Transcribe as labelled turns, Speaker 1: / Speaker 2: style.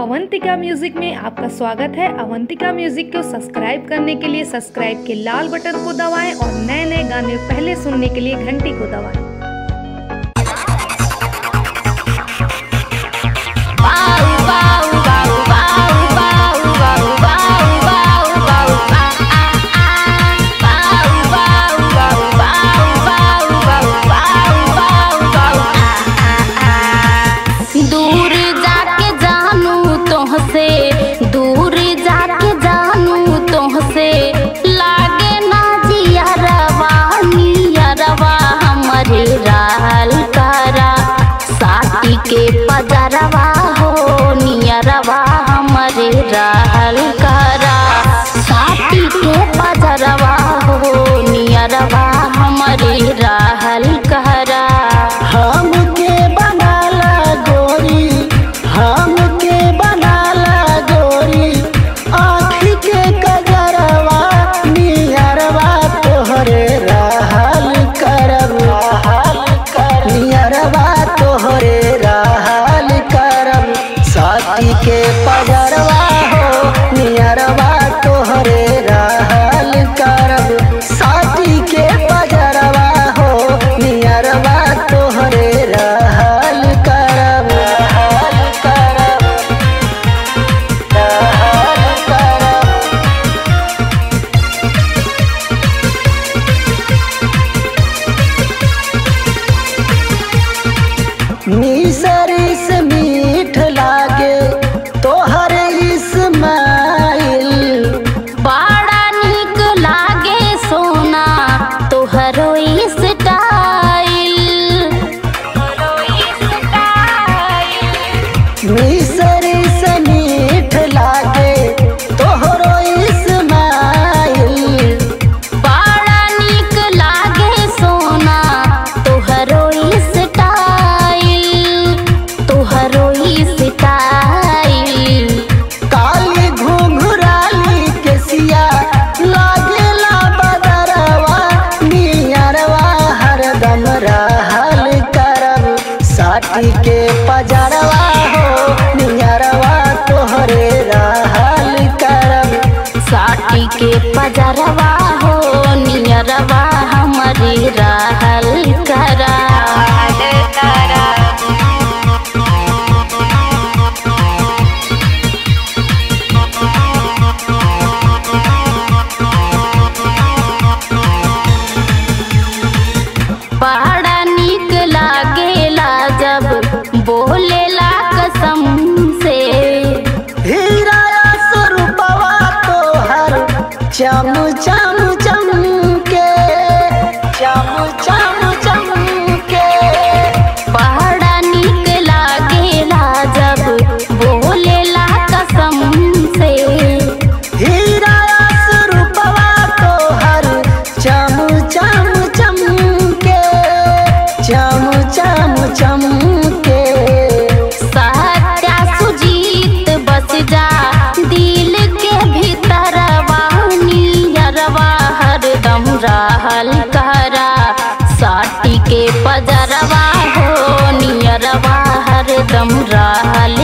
Speaker 1: Avantika music में आपका स्वागत है। अवंतिका म्यूजिक को सब्सक्राइब करने के लिए सब्सक्राइब के लाल बटन को दबाएं और नए नए गाने पहले सुनने के लिए घंटी को दबाएं।
Speaker 2: के पजरवा हो नियरवा हमारे रहल करा, साथी के पजरवा हो नियरवा हमारे रहल करा।
Speaker 3: हमके बनाला गोरी, हमके बनाला गोरी, आँखी के कजरवा नियरवा तोहरे रहल करब, नियरवा तोहरे साथी के पजरवा हो नियरवा तोहरे रहल करब, साथी के पजरवा हो नियरवा तोहरे रहल करब, रहल करब, रहल करब। मिसरी से मीठ लागे तोहर इस्माइल,
Speaker 2: बड़ा निक लागे सोना तोहरो स्टाइल,
Speaker 3: मिसरी से मीठ लागे तोहरो इस्माइल,
Speaker 2: बड़ा निक लागे सोना तोहरो
Speaker 3: काली घुंघराली के सिया लागेला बदरवा नियरवा हरदम रहल करब, साथी के पजरवा हो नियरवा तोहरे रहल करब,
Speaker 2: साथी के पजरवा हो नियरवा हमारी रहल करा। बड़ा निक लागेला जब बोलेला कसम से,
Speaker 3: हीरा स्वरूपवा तोहर चम चम चमके, चम चम चमके।
Speaker 2: बड़ा निक लागेला जब बोलेला कसम से,
Speaker 3: हीरा स्वरूपवा तोहर चम चम चमके, चम चम चमके।
Speaker 2: सत्या सुजीत बस जा दिल के भीतरवा नियरवा हरदम रहल करा, साथी के पजरवा हो नियरवा हरदम रहल